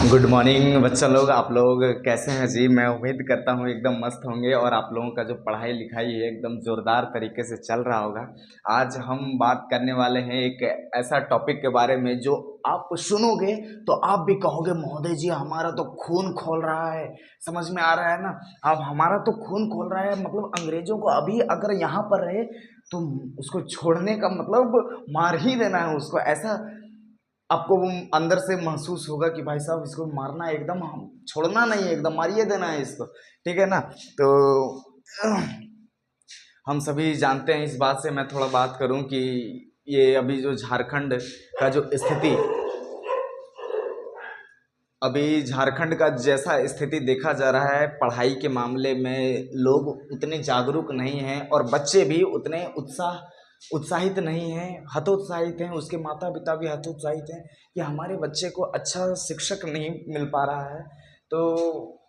Good morning बच्चा लोग। आप लोग कैसे हैं जी? मैं उम्मीद करता हूँ एकदम मस्त होंगे और आप लोगों का जो पढ़ाई लिखाई है एकदम ज़ोरदार तरीके से चल रहा होगा। आज हम बात करने वाले हैं एक ऐसा टॉपिक के बारे में जो आप सुनोगे तो आप भी कहोगे महोदय जी हमारा तो खून खोल रहा है। समझ में आ रहा है ना? अब हमारा तो खून खोल रहा है मतलब अंग्रेजों को अभी अगर यहाँ पर रहे तो उसको छोड़ने का मतलब मार ही देना है उसको। ऐसा आपको वो अंदर से महसूस होगा कि भाई साहब इसको मारना है, एकदम हम छोड़ना नहीं है, एकदम मारिए देना है इसको। ठीक है ना? तो हम सभी जानते हैं इस बात से। मैं थोड़ा बात करूं कि ये अभी जो झारखंड का जो स्थिति, अभी झारखंड का जैसा स्थिति देखा जा रहा है पढ़ाई के मामले में, लोग उतने जागरूक नहीं हैं और बच्चे भी उतने उत्साहित नहीं हैं, हतोत्साहित हैं। उसके माता पिता भी हतोत्साहित हैं कि हमारे बच्चे को अच्छा शिक्षक नहीं मिल पा रहा है। तो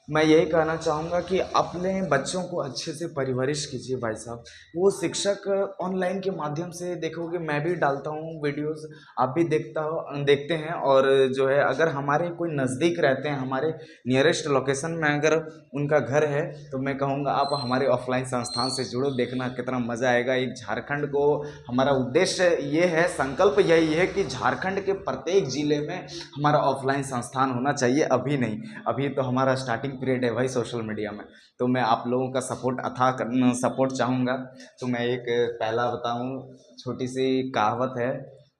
मैं यही कहना चाहूँगा कि अपने बच्चों को अच्छे से परवरिश कीजिए भाई साहब। वो शिक्षक ऑनलाइन के माध्यम से देखोगे, मैं भी डालता हूँ वीडियोस, आप भी देखते हैं। और जो है अगर हमारे कोई नज़दीक रहते हैं, हमारे नियरेस्ट लोकेशन में अगर उनका घर है तो मैं कहूँगा आप हमारे ऑफलाइन संस्थान से जुड़ो, देखना कितना मज़ा आएगा। एक झारखंड को, हमारा उद्देश्य ये है, संकल्प यही है कि झारखंड के प्रत्येक ज़िले में हमारा ऑफलाइन संस्थान होना चाहिए। अभी नहीं, अभी तो हमारा स्टार्टिंग पीरियड है भाई सोशल मीडिया में। तो मैं आप लोगों का सपोर्ट सपोर्ट चाहूँगा। तो मैं एक पहला बताऊँ, छोटी सी कहावत है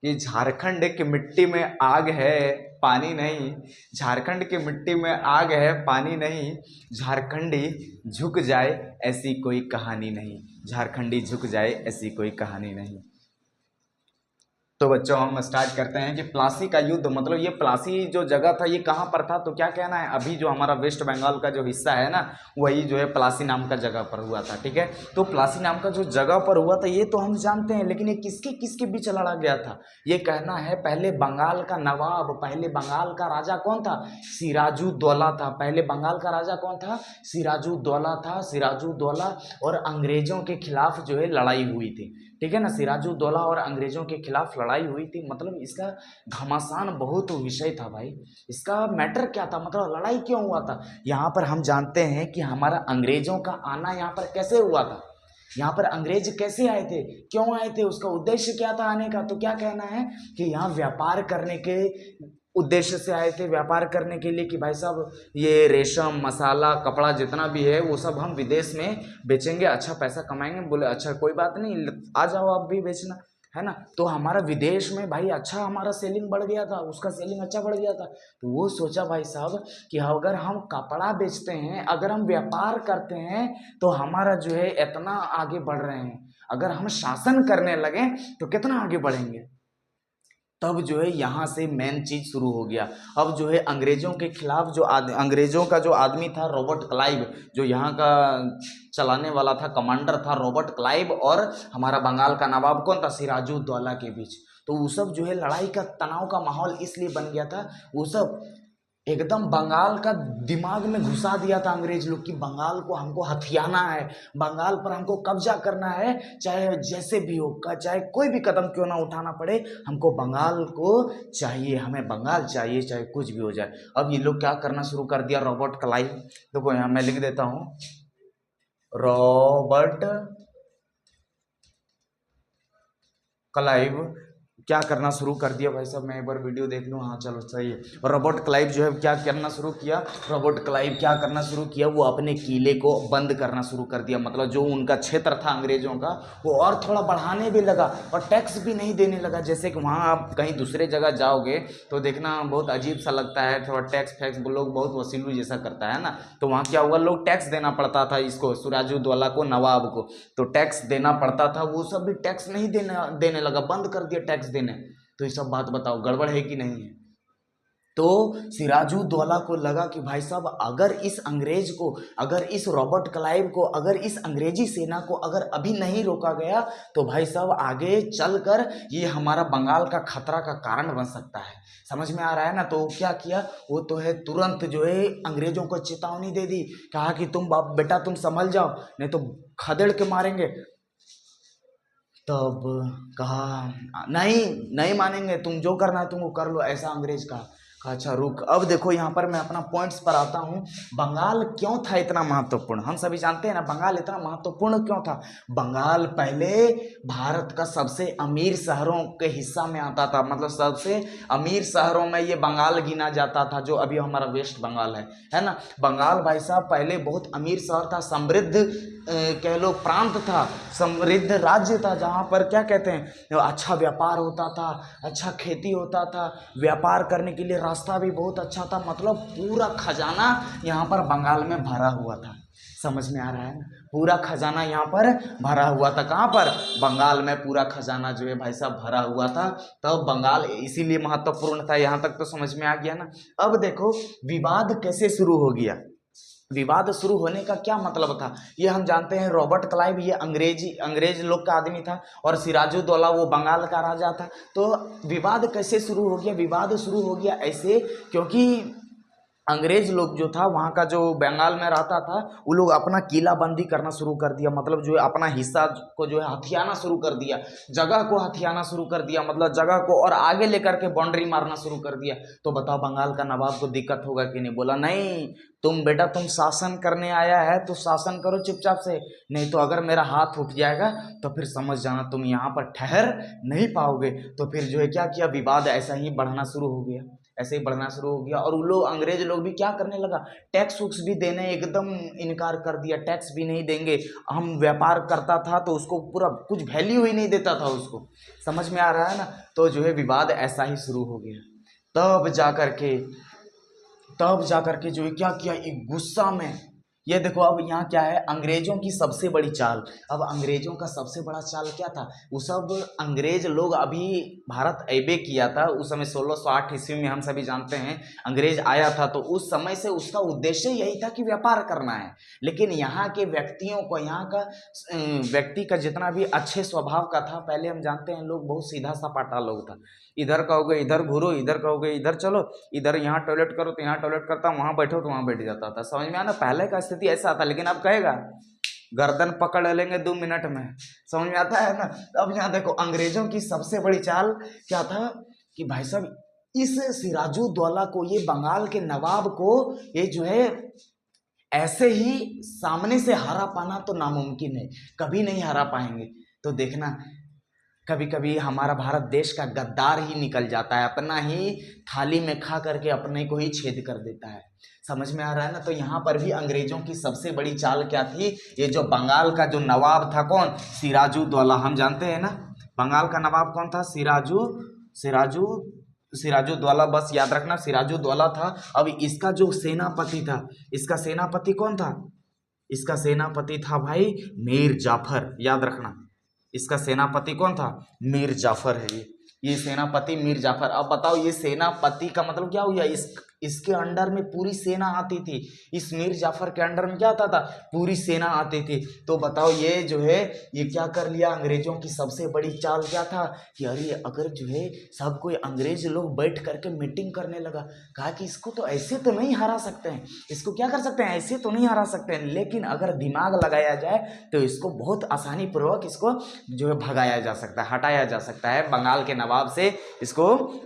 कि झारखंड की मिट्टी में आग है पानी नहीं, झारखंड की मिट्टी में आग है पानी नहीं, झारखंडी झुक जाए ऐसी कोई कहानी नहीं, झारखंडी झुक जाए ऐसी कोई कहानी नहीं। तो बच्चों हम स्टार्ट करते हैं कि प्लासी का युद्ध, मतलब ये प्लासी जो जगह था ये कहाँ पर था? तो क्या कहना है, अभी जो हमारा वेस्ट बंगाल का जो हिस्सा है ना, वही जो है प्लासी नाम का जगह पर हुआ था। ठीक है? तो प्लासी नाम का जो जगह पर हुआ था ये तो हम जानते हैं, लेकिन ये किसके किसके बीच लड़ा गया था? ये कहना है पहले बंगाल का नवाब, पहले बंगाल का राजा कौन था? सिराजुद्दौला था। पहले बंगाल का राजा कौन था? सिराजुद्दौला था। सिराजुद्दौला और अंग्रेजों के खिलाफ जो है लड़ाई हुई थी। ठीक है ना? सिराजुद्दौला और अंग्रेजों के खिलाफ लड़ाई हुई थी। मतलब इसका घमासान बहुत विषय था भाई। इसका मैटर क्या था, मतलब लड़ाई क्यों हुआ था? यहाँ पर हम जानते हैं कि हमारा अंग्रेजों का आना यहाँ पर कैसे हुआ था। यहाँ पर अंग्रेज कैसे आए थे, क्यों आए थे, उसका उद्देश्य क्या था आने का? तो क्या कहना है कि यहाँ व्यापार करने के उद्देश्य से आए थे, व्यापार करने के लिए कि भाई साहब ये रेशम, मसाला, कपड़ा जितना भी है वो सब हम विदेश में बेचेंगे, अच्छा पैसा कमाएंगे। बोले अच्छा कोई बात नहीं, आ जाओ आप भी बेचना, है ना? तो हमारा विदेश में भाई अच्छा हमारा सेलिंग बढ़ गया था, उसका सेलिंग अच्छा बढ़ गया था। तो वो सोचा भाई साहब कि अगर हम कपड़ा बेचते हैं, अगर हम व्यापार करते हैं तो हमारा जो है इतना आगे बढ़ रहे हैं, अगर हम शासन करने लगे तो कितना आगे बढ़ेंगे। तब जो है यहाँ से मेन चीज शुरू हो गया। अब जो है अंग्रेजों के खिलाफ जो अंग्रेजों का जो आदमी था रॉबर्ट क्लाइव, जो यहाँ का चलाने वाला था, कमांडर था रॉबर्ट क्लाइव, और हमारा बंगाल का नवाब कौन था? सिराजुद्दौला के बीच। तो वो सब जो है लड़ाई का तनाव का माहौल इसलिए बन गया था। वो सब एकदम बंगाल का दिमाग में घुसा दिया था अंग्रेज लोग कि बंगाल को हमको हथियाना है, बंगाल पर हमको कब्जा करना है, चाहे जैसे भी हो, चाहे कोई भी कदम क्यों ना उठाना पड़े, हमको बंगाल को चाहिए, हमें बंगाल चाहिए चाहे कुछ भी हो जाए। अब ये लोग क्या करना शुरू कर दिया, रॉबर्ट क्लाइव, देखो यहाँ मैं लिख देता हूँ, रॉबर्ट क्लाइव क्या करना शुरू कर दिया भाई साहब। मैं एक बार वीडियो देख लूँ, हाँ चलो सही है। और रॉबर्ट क्लाइव जो है क्या करना शुरू किया, रॉबर्ट क्लाइव क्या करना शुरू किया, वो अपने किले को बंद करना शुरू कर दिया। मतलब जो उनका क्षेत्र था अंग्रेजों का वो और थोड़ा बढ़ाने भी लगा और टैक्स भी नहीं देने लगा। जैसे कि वहाँ आप कहीं दूसरे जगह जाओगे तो देखना बहुत अजीब सा लगता है, थोड़ा टैक्स फैक्स लोग बहुत वसूली जैसा करता है ना। तो वहाँ क्या हुआ, लोग टैक्स देना पड़ता था इसको, सिराजुद्दौला को, नवाब को, तो टैक्स देना पड़ता था। वो सब भी टैक्स नहीं देने लगा, बंद कर दिया टैक्स देने। तो ये सब बात बताओ गड़बड़ है कि नहीं है? तो सिराजुद्दौला को लगा कि भाई साहब अगर इस अंग्रेज को, अगर इस रॉबर्ट क्लाइव को, अगर इस अंग्रेजी सेना को अगर अभी नहीं रोका गया तो भाई साहब आगे चलकर ये हमारा बंगाल का खतरा का कारण बन सकता है। समझ में आ रहा है ना? तो क्या किया, वो तो है तुरंत जो है अंग्रेजों को चेतावनी दे दी, कहा कि तुम बाप बेटा तुम संभल जाओ नहीं तो खदेड़ के मारेंगे। तब कहा नहीं नहीं मानेंगे, तुम जो करना है तुम वो कर लो, ऐसा अंग्रेज कहा। अच्छा रुक, अब देखो यहाँ पर मैं अपना पॉइंट्स पर आता हूँ। बंगाल क्यों था इतना महत्वपूर्ण, हम सभी जानते हैं ना बंगाल इतना महत्वपूर्ण क्यों था। बंगाल पहले भारत का सबसे अमीर शहरों के हिस्सा में आता था, मतलब सबसे अमीर शहरों में ये बंगाल गिना जाता था, जो अभी हमारा वेस्ट बंगाल है ना। बंगाल भाई साहब पहले बहुत अमीर शहर था, समृद्ध कह लो प्रांत था, समृद्ध राज्य था, जहाँ पर क्या कहते हैं अच्छा व्यापार होता था, अच्छा खेती होता था, व्यापार करने के लिए रास्ता भी बहुत अच्छा था, मतलब पूरा खजाना यहाँ पर बंगाल में भरा हुआ था। समझ में आ रहा है ना, पूरा खजाना यहाँ पर भरा हुआ था। कहाँ पर, बंगाल में पूरा खजाना जो है भाई साहब भरा हुआ था। तो बंगाल इसीलिए महत्वपूर्ण था। यहाँ तक तो समझ में आ गया ना। अब देखो विवाद कैसे शुरू हो गया। विवाद शुरू होने का क्या मतलब था, ये हम जानते हैं। रॉबर्ट क्लाइव ये अंग्रेज लोग का आदमी था, और सिराजुद्दौला वो बंगाल का राजा था। तो विवाद कैसे शुरू हो गया, विवाद शुरू हो गया ऐसे क्योंकि अंग्रेज लोग जो था वहाँ का, जो बंगाल में रहता था, वो लोग अपना किला बंदी करना शुरू कर दिया, मतलब जो है अपना हिस्सा को जो है हथियाना शुरू कर दिया, जगह को हथियाना शुरू कर दिया, मतलब जगह को और आगे लेकर के बाउंड्री मारना शुरू कर दिया। तो बताओ बंगाल का नवाब को दिक्कत होगा कि नहीं, बोला नहीं तुम बेटा तुम शासन करने आया है तो शासन करो चुपचाप से, नहीं तो अगर मेरा हाथ उठ जाएगा तो फिर समझ जाना तुम यहाँ पर ठहर नहीं पाओगे। तो फिर जो है क्या किया, विवाद ऐसा ही बढ़ना शुरू हो गया, ऐसे ही बढ़ना शुरू हो गया। और वो लोग अंग्रेज लोग भी क्या करने लगा, टैक्स वुक्स भी देने एकदम इनकार कर दिया, टैक्स भी नहीं देंगे। हम व्यापार करता था तो उसको पूरा कुछ वैल्यू ही नहीं देता था उसको। समझ में आ रहा है ना। तो जो है विवाद ऐसा ही शुरू हो गया। तब जा करके जो है क्या किया, एक गुस्सा में, ये देखो अब यहाँ क्या है, अंग्रेजों की सबसे बड़ी चाल। अब अंग्रेजों का सबसे बड़ा चाल क्या था, वो सब अंग्रेज लोग अभी भारत ऐबे किया था उस समय 1608 ईस्वी में, हम सभी जानते हैं अंग्रेज आया था। तो उस समय से उसका उद्देश्य यही था कि व्यापार करना है। लेकिन यहाँ के व्यक्तियों को, यहाँ का व्यक्ति का जितना भी अच्छे स्वभाव का था, पहले हम जानते हैं लोग बहुत सीधा सपाटा लोग था। इधर कहोगे इधर घूरो, इधर कहोगे इधर चलो, इधर यहाँ टॉयलेट करो तो यहाँ टॉयलेट करता, वहाँ बैठो तो वहाँ बैठ जाता था। समझ में आना, पहले का स्थिति ऐसा था। लेकिन अब कहेगा गर्दन पकड़ लेंगे 2 मिनट में, समझ में आता है ना। अब यहाँ देखो अंग्रेजों की सबसे बड़ी चाल क्या था कि भाई साहब इस सिराजुद्दौला को, ये बंगाल के नवाब को, ये जो है ऐसे ही सामने से हरा पाना तो नामुमकिन है, कभी नहीं हरा पाएंगे। तो देखना कभी कभी हमारा भारत देश का गद्दार ही निकल जाता है, अपना ही थाली में खा करके अपने को ही छेद कर देता है। समझ में आ रहा है ना। तो यहाँ पर भी अंग्रेजों की सबसे बड़ी चाल क्या थी, ये जो बंगाल का जो नवाब था कौन, सिराजुद्दौला, हम जानते हैं ना बंगाल का नवाब कौन था, सिराजुद्दौला, बस याद रखना सिराजुद्दौला था। अब इसका जो सेनापति था, इसका सेनापति कौन था, इसका सेनापति था भाई मीर जाफर, याद रखना इसका सेनापति कौन था, मीर जाफर है ये सेनापति मीर जाफर। अब बताओ ये सेनापति का मतलब क्या हुआ, इसके अंडर में पूरी सेना आती थी, इस मीर जाफर के अंडर में क्या आता था, पूरी सेना आती थी। तो बताओ ये जो है ये क्या कर लिया, अंग्रेजों की सबसे बड़ी चाल क्या था कि अरे अगर जो है सब कोई अंग्रेज लोग बैठ करके मीटिंग करने लगा, कहा कि इसको तो ऐसे तो नहीं हरा सकते हैं, इसको क्या कर सकते हैं, ऐसे तो नहीं हरा सकते हैं, लेकिन अगर दिमाग लगाया जाए तो इसको बहुत आसानी पूर्वक इसको जो है भगाया जा सकता है, हटाया जा सकता है, बंगाल के नवाब से इसको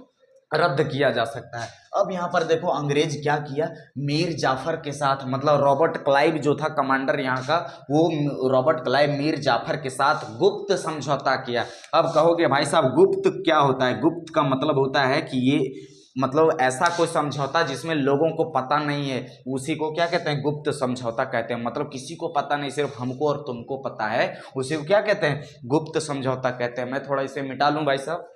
रद्द किया जा सकता है। अब यहाँ पर देखो अंग्रेज क्या किया, मीर जाफर के साथ, मतलब रॉबर्ट क्लाइव जो था कमांडर यहाँ का, वो रॉबर्ट क्लाइव मीर जाफर के साथ गुप्त समझौता किया। अब कहोगे भाई साहब गुप्त क्या होता है, गुप्त का मतलब होता है कि ये मतलब ऐसा कोई समझौता जिसमें लोगों को पता नहीं है, उसी को क्या कहते हैं, गुप्त समझौता कहते हैं। मतलब किसी को पता नहीं, सिर्फ हमको और तुमको पता है, उसी को क्या कहते हैं, गुप्त समझौता कहते हैं। मैं थोड़ा इसे मिटा लूँ भाई साहब,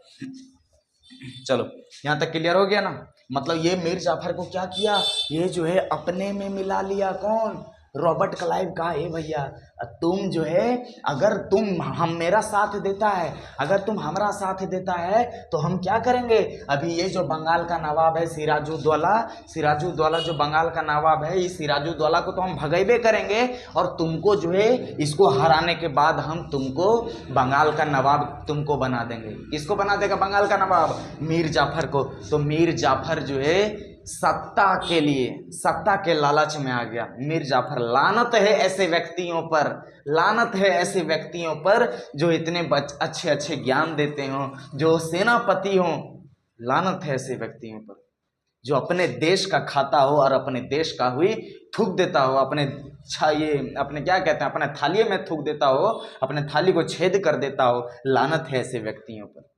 चलो यहाँ तक क्लियर हो गया ना। मतलब ये मीर जाफर को क्या किया, ये जो है अपने में मिला लिया, कौन, रॉबर्ट क्लाइव का। ए भैया तुम जो है अगर तुम हम मेरा साथ देता है, अगर तुम हमारा साथ देता है तो हम क्या करेंगे, अभी ये जो बंगाल का नवाब है सिराजुद्दौला जो बंगाल का नवाब है, इस सिराजुद्दौला को तो हम भगेबे करेंगे, और तुमको जो है इसको हराने के बाद हम तुमको बंगाल का नवाब तुमको बना देंगे। किसको बना देगा, बंगाल का नवाब, मीर जाफर को। तो मीर जाफर जो है सत्ता के लिए, सत्ता के लालच में आ गया मीर जाफर। लानत है ऐसे व्यक्तियों पर, लानत है ऐसे व्यक्तियों पर जो इतने अच्छे अच्छे ज्ञान देते हों, जो सेनापति हों, लानत है ऐसे व्यक्तियों पर। जो अपने देश का खाता हो और अपने देश का हुई थूक देता हो, अपने ये अपने क्या कहते हैं, अपने थाली में थूक देता हो, अपने थाली को छेद कर देता हो। लानत है ऐसे व्यक्तियों पर।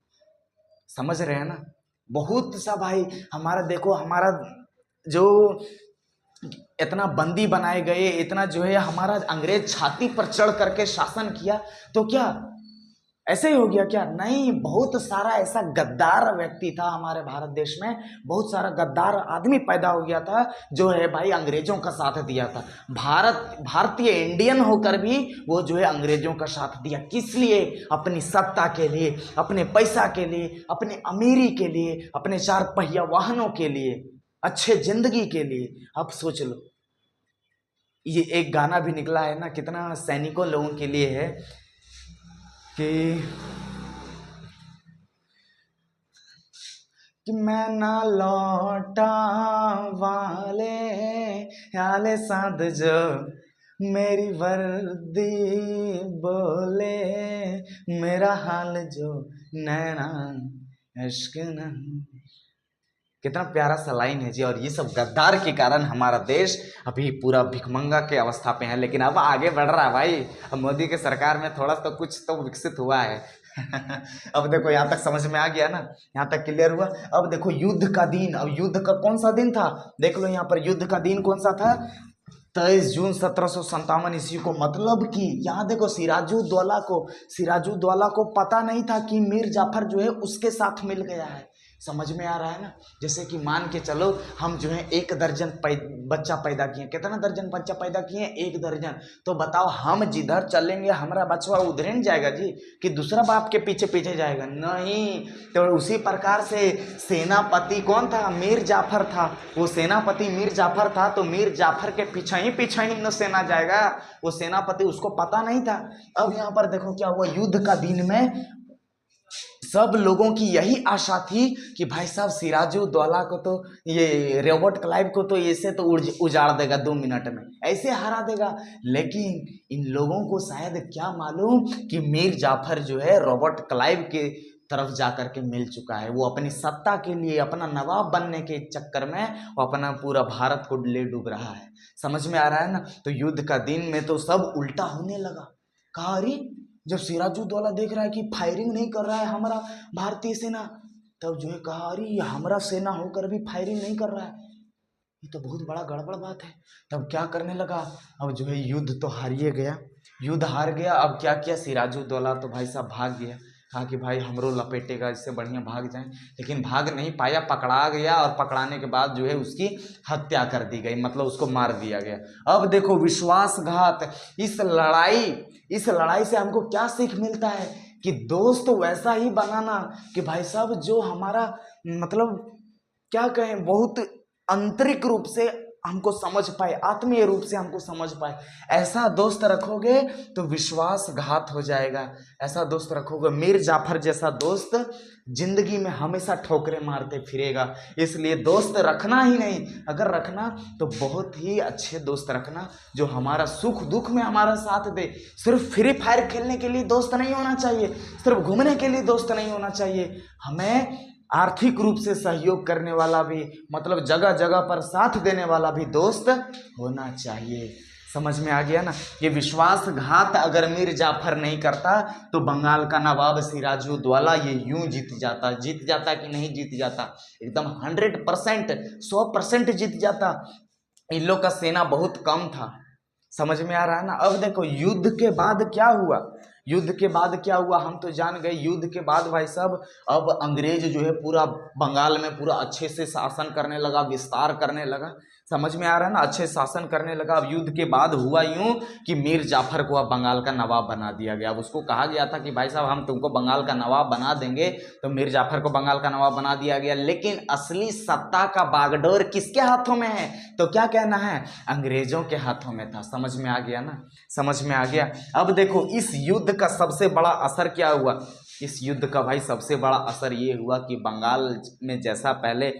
समझ रहे हैं ना। बहुत सा भाई हमारा देखो, हमारा जो इतना बंदी बनाए गए, इतना जो है हमारा अंग्रेज छाती पर चढ़ करके शासन किया, तो क्या ऐसे ही हो गया क्या? नहीं, बहुत सारा ऐसा गद्दार व्यक्ति था हमारे भारत देश में, बहुत सारा गद्दार आदमी पैदा हो गया था जो है भाई अंग्रेजों का साथ दिया था। भारतीय इंडियन होकर भी वो जो है अंग्रेजों का साथ दिया। किस लिए? अपनी सत्ता के लिए, अपने पैसा के लिए, अपने अमीरी के लिए, अपने 4 पहिया वाहनों के लिए, अच्छे जिंदगी के लिए। अब सोच लो, ये एक गाना भी निकला है ना, कितना सैनिकों लोगों के लिए है कि मैं ना लौटा वाले आले साध जो मेरी वर्दी बोले, मेरा हाल जो नैना इश्क न। कितना प्यारा सा लाइन है जी। और ये सब गद्दार के कारण हमारा देश अभी पूरा भिखमंगा के अवस्था पे है, लेकिन अब आगे बढ़ रहा है भाई। अब मोदी के सरकार में थोड़ा तो कुछ तो विकसित हुआ है। अब देखो यहाँ तक समझ में आ गया ना, यहाँ तक क्लियर हुआ। अब देखो युद्ध का दिन, अब युद्ध का कौन सा दिन था देख लो यहाँ पर। युद्ध का दिन कौन सा था? 23 जून 1757 ईस्वी को। मतलब कि यहाँ देखो, सिराजुद्दौला को पता नहीं था कि मीर जाफर जो है उसके साथ मिल गया है। समझ में आ रहा है ना। जैसे कि मान के चलो हम जो है 1 दर्जन बच्चा पैदा किए। कितना दर्जन बच्चा पैदा किए? 1 दर्जन। तो बताओ हम जिधर चलेंगे हमारा बच्चा उधर नहीं जाएगा जी, कि दूसरा बाप के पीछे पीछे जाएगा? नहीं। तो उसी प्रकार से सेनापति कौन था? मीर जाफर था। वो सेनापति मीर जाफर था, तो मीर जाफर के पीछे ही न सेना जाएगा। वो सेनापति, उसको पता नहीं था। अब यहाँ पर देखो क्या हुआ। युद्ध का दिन में सब लोगों की यही आशा थी कि भाई साहब सिराजुद्दौला को तो, ये रॉबर्ट क्लाइव को तो ऐसे तो उजाड़ देगा 2 मिनट में, ऐसे हरा देगा। लेकिन इन लोगों को शायद क्या मालूम कि मीर जाफर जो है रॉबर्ट क्लाइव के तरफ जाकर के मिल चुका है। वो अपनी सत्ता के लिए, अपना नवाब बनने के चक्कर में वो अपना पूरा भारत को ले डूब रहा है। समझ में आ रहा है ना। तो युद्ध का दिन में तो सब उल्टा होने लगा। कहा अरे, जब सिराजुद्दौला देख रहा है कि फायरिंग नहीं कर रहा है हमारा भारतीय सेना, तब जो है कहा अरे ये हमारा सेना होकर भी फायरिंग नहीं कर रहा है, ये तो बहुत बड़ा गड़बड़ बात है। तब क्या करने लगा, अब जो है युद्ध तो हारिए गया, युद्ध हार गया। अब क्या किया सिराजुद्दौला, तो भाई साहब भाग गया। कहा कि भाई हमरो लपेटेगा, इससे बढ़िया भाग जाएं। लेकिन भाग नहीं पाया, पकड़ा गया। और पकड़ाने के बाद जो है उसकी हत्या कर दी गई, मतलब उसको मार दिया गया। अब देखो विश्वासघात। इस लड़ाई से हमको क्या सीख मिलता है कि दोस्त वैसा ही बनाना कि भाई साहब जो हमारा मतलब क्या कहें, बहुत आंतरिक रूप से हमको समझ पाए, आत्मीय रूप से हमको समझ पाए। ऐसा दोस्त रखोगे तो विश्वासघात हो जाएगा। ऐसा दोस्त रखोगे, मीर जाफर जैसा दोस्त जिंदगी में हमेशा ठोकरें मारते फिरेगा। इसलिए दोस्त रखना ही नहीं, अगर रखना तो बहुत ही अच्छे दोस्त रखना जो हमारा सुख दुख में हमारा साथ दे। सिर्फ फ्री फायर खेलने के लिए दोस्त नहीं होना चाहिए, सिर्फ घूमने के लिए दोस्त नहीं होना चाहिए। हमें आर्थिक रूप से सहयोग करने वाला भी, मतलब जगह जगह पर साथ देने वाला भी दोस्त होना चाहिए। समझ में आ गया ना। ये विश्वासघात अगर मीर जाफर नहीं करता तो बंगाल का नवाब सिराजुद्दौला ये यूं जीत जाता कि नहीं जीत जाता, एकदम 100%, 100% जीत जाता। इन लोग का सेना बहुत कम था। समझ में आ रहा है ना। अब देखो युद्ध के बाद क्या हुआ, युद्ध के बाद क्या हुआ हम तो जान गए। युद्ध के बाद भाई साहब अब अंग्रेज जो है पूरा बंगाल में पूरा अच्छे से शासन करने लगा, विस्तार करने लगा। समझ में आ रहा है ना, अच्छे शासन करने लगा। अब युद्ध के बाद हुआ यूं कि मीर जाफर को अब बंगाल का नवाब बना दिया गया। अब उसको कहा गया था कि भाई साहब हम तुमको बंगाल का नवाब बना देंगे, तो मीर जाफर को बंगाल का नवाब बना दिया गया। लेकिन असली सत्ता का बागडोर किसके हाथों में है, तो क्या कहना है, अंग्रेजों के हाथों में था। समझ में आ गया ना, समझ में आ गया। अब देखो इस युद्ध का सबसे बड़ा असर क्या हुआ, इस युद्ध का भाई सबसे बड़ा असर ये हुआ कि बंगाल में जैसा पहले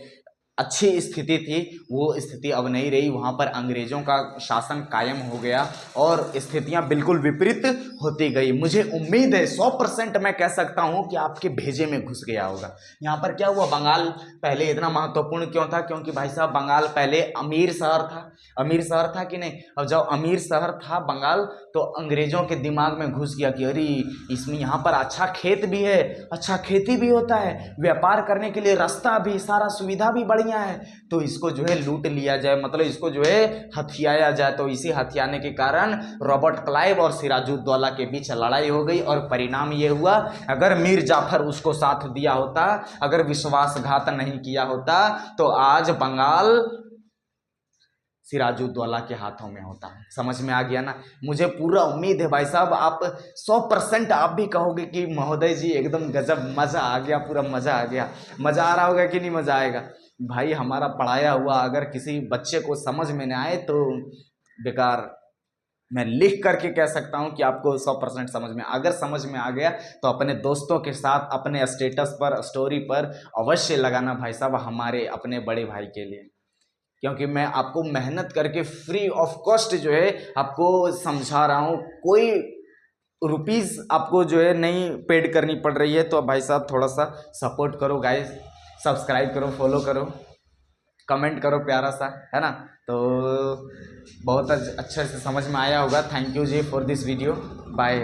अच्छी स्थिति थी वो स्थिति अब नहीं रही, वहाँ पर अंग्रेज़ों का शासन कायम हो गया और स्थितियाँ बिल्कुल विपरीत होती गई। मुझे उम्मीद है 100% मैं कह सकता हूँ कि आपके भेजे में घुस गया होगा। यहाँ पर क्या हुआ, बंगाल पहले इतना महत्वपूर्ण क्यों था, क्योंकि भाई साहब बंगाल पहले अमीर शहर था, अमीर शहर था कि नहीं। अब जब अमीर शहर था बंगाल तो अंग्रेज़ों के दिमाग में घुस गया कि अरे इसमें यहाँ पर अच्छा खेत भी है, अच्छा खेती भी होता है, व्यापार करने के लिए रास्ता भी, सारा सुविधा भी बढ़िया है, तो इसको जो है लूट लिया जाए, मतलब इसको जो है हथियाया जाए। तो इसी हथियाने के कारण रॉबर्ट क्लाइव और सिराजुद्दौला के बीच लड़ाई हो गई और परिणाम ये हुआ, अगर मीर जाफर उसको साथ दिया होता, अगर विश्वासघात नहीं किया होता, तो आज बंगाल सिराजुद्दौला के हाथों में होता। समझ में आ गया ना। मुझे पूरा उम्मीद है भाई साहब आप 100% आप भी कहोगे कि महोदय जी एकदम गजब, मज़ा आ गया, पूरा मज़ा आ गया। मज़ा आ रहा होगा कि नहीं मज़ा आएगा। भाई हमारा पढ़ाया हुआ अगर किसी बच्चे को समझ में ना आए तो बेकार। मैं लिख करके कह सकता हूँ कि आपको 100% समझ में, अगर समझ में आ गया तो अपने दोस्तों के साथ अपने स्टेटस पर, स्टोरी पर अवश्य लगाना भाई साहब, हमारे अपने बड़े भाई के लिए, क्योंकि मैं आपको मेहनत करके फ्री ऑफ कॉस्ट जो है आपको समझा रहा हूँ। कोई रुपीस आपको जो है नहीं पेड करनी पड़ रही है। तो भाई साहब थोड़ा सा सपोर्ट करो गाइस, सब्सक्राइब करो, फॉलो करो, कमेंट करो प्यारा सा, है ना। तो बहुत अच्छे से समझ में आया होगा। Thank you ji for this video, bye.